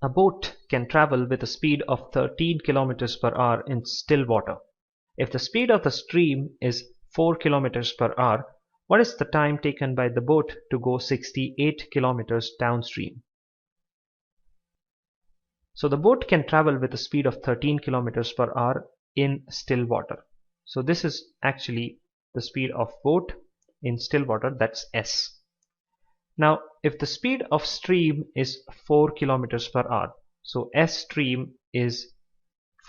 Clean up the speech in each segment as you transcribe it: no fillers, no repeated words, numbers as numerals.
A boat can travel with a speed of 13 kilometers per hour in still water. If the speed of the stream is 4 kilometers per hour, what is the time taken by the boat to go 68 kilometers downstream? So the boat can travel with a speed of 13 kilometers per hour in still water. So this is actually the speed of boat in still water, that's S. Now if the speed of stream is 4 kilometers per hour, so S stream is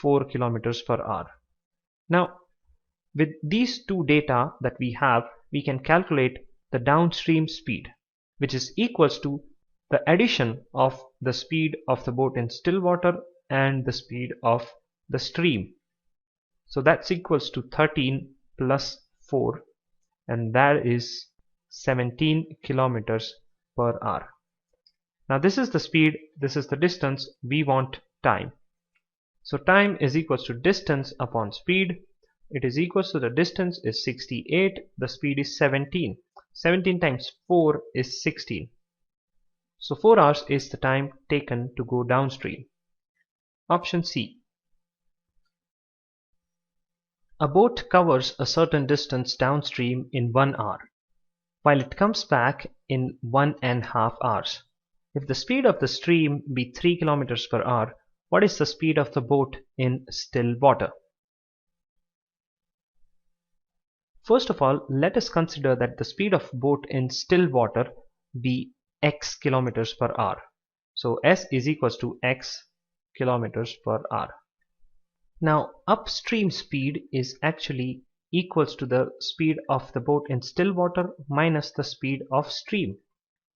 4 kilometers per hour. Now with these two data that we have, we can calculate the downstream speed, which is equals to the addition of the speed of the boat in still water and the speed of the stream. So that's equals to 13 plus 4, and that is 17 kilometers per hour. Now this is the speed, this is the distance, we want time. So time is equals to distance upon speed. It is equals to the distance is 68, the speed is 17. 17 times 4 is 16. So 4 hours is the time taken to go downstream. Option C. A boat covers a certain distance downstream in 1 hour, while it comes back in 1.5 hours. If the speed of the stream be 3 kilometers per hour, what is the speed of the boat in still water? First of all, let us consider that the speed of boat in still water be x kilometers per hour. So S is equals to x kilometers per hour. Now upstream speed is actually equals to the speed of the boat in still water minus the speed of stream.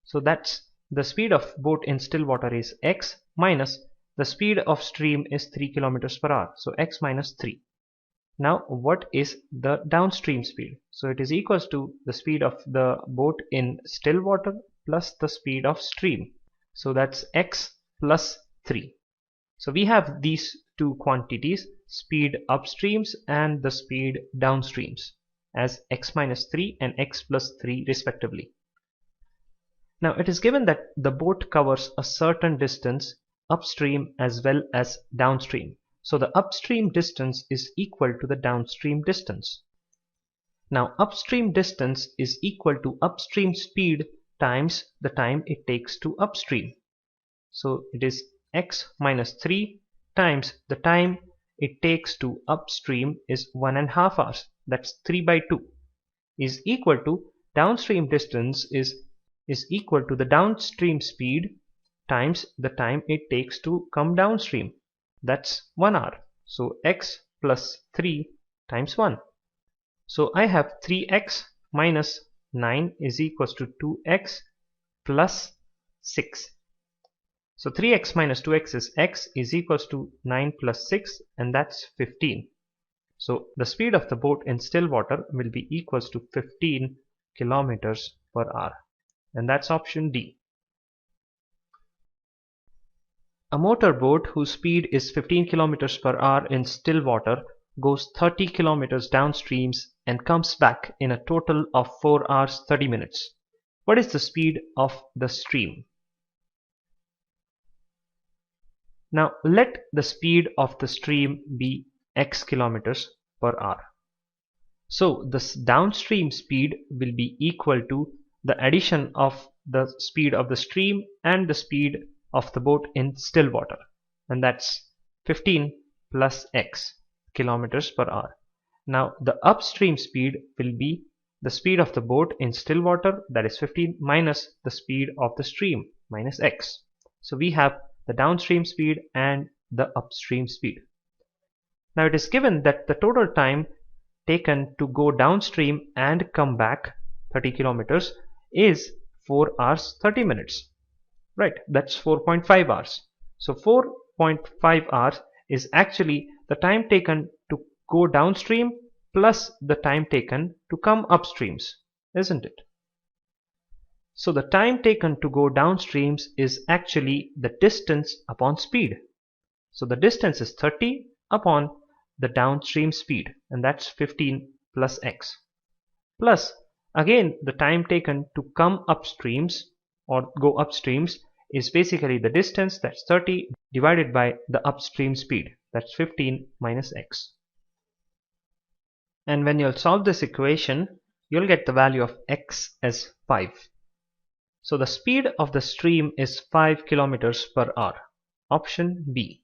So that's the speed of boat in still water is x minus the speed of stream is 3 kilometers per hour. So x minus 3. Now what is the downstream speed? So it is equals to the speed of the boat in still water plus the speed of stream. So that's x plus 3. So we have these two quantities, speed upstreams and the speed downstreams, as x minus 3 and x plus 3 respectively. Now it is given that the boat covers a certain distance upstream as well as downstream. So the upstream distance is equal to the downstream distance. Now upstream distance is equal to upstream speed times the time it takes to upstream. So it is x minus 3 times the time it takes to upstream is 1.5 hours. That's 3 by 2 is equal to downstream distance is equal to the downstream speed times the time it takes to come downstream. That's 1 hour. So x plus 3 times 1. So I have 3x minus 9 is equals to 2x plus 6. So 3x minus 2x is x is equals to 9 plus 6, and that's 15. So the speed of the boat in still water will be equals to 15 kilometers per hour, and that's option D. A motorboat whose speed is 15 kilometers per hour in still water goes 30 kilometers downstreams and comes back in a total of 4 hours 30 minutes. What is the speed of the stream? Now let the speed of the stream be x kilometers per hour. So this downstream speed will be equal to the addition of the speed of the stream and the speed of the boat in still water, and that's 15 plus x kilometers per hour. Now the upstream speed will be the speed of the boat in still water, that is 15, minus the speed of the stream, minus x. So we have the downstream speed and the upstream speed. Now it is given that the total time taken to go downstream and come back 30 kilometers is 4 hours 30 minutes. Right, that's 4.5 hours. So 4.5 hours is actually the time taken to go downstream plus the time taken to come upstreams, isn't it? So the time taken to go downstreams is actually the distance upon speed. So the distance is 30 upon the downstream speed, and that's 15 plus x. Plus again the time taken to come upstreams or go upstreams is basically the distance, that's 30, divided by the upstream speed, that's 15 minus x. And when you'll solve this equation, you'll get the value of x as 5. So the speed of the stream is 5 kilometers per hour. Option B.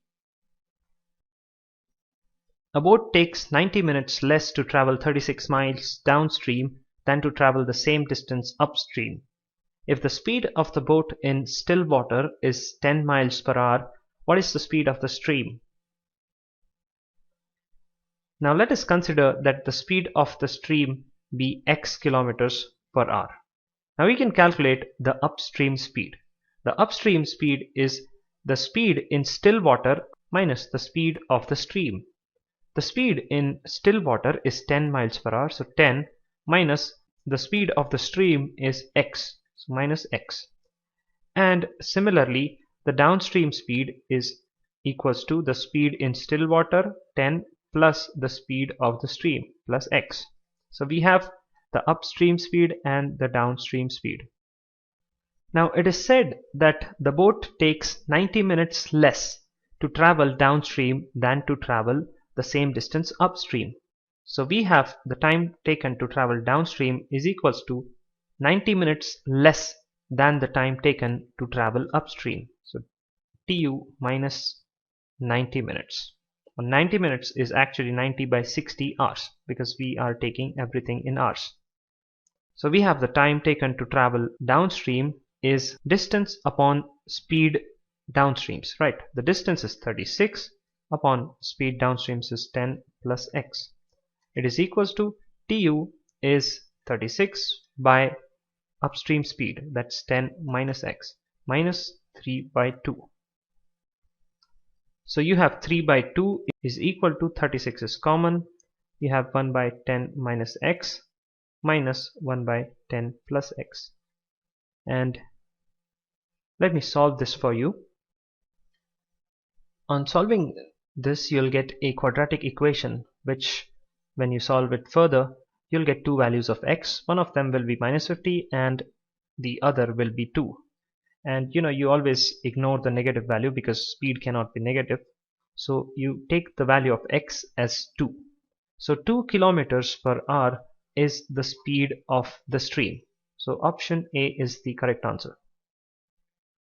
A boat takes 90 minutes less to travel 36 miles downstream than to travel the same distance upstream. If the speed of the boat in still water is 10 miles per hour, what is the speed of the stream? Now let us consider that the speed of the stream be x kilometers per hour. Now we can calculate the upstream speed. The upstream speed is the speed in still water minus the speed of the stream. The speed in still water is 10 miles per hour, so 10 minus the speed of the stream is x, so minus x. And similarly, the downstream speed is equals to the speed in still water, 10 plus the speed of the stream, plus x. So we have the upstream speed and the downstream speed. Now it is said that the boat takes 90 minutes less to travel downstream than to travel the same distance upstream. So we have the time taken to travel downstream is equals to 90 minutes less than the time taken to travel upstream. So TU minus 90 minutes. 90 minutes is actually 90 by 60 hours because we are taking everything in hours. So we have the time taken to travel downstream is distance upon speed downstreams, right? The distance is 36 upon speed downstreams is 10 plus x. It is equals to TU is 36 by upstream speed, that's 10 minus x, minus 3 by 2. So you have 3 by 2 is equal to 36 is common. You have 1 by 10 minus x minus 1 by 10 plus x. And let me solve this for you. On solving this, you'll get a quadratic equation which, when you solve it further, you'll get two values of x. One of them will be minus 50 and the other will be 2. And you always ignore the negative value because speed cannot be negative. So you take the value of x as 2. So 2 kilometers per hour is the speed of the stream. So option A is the correct answer.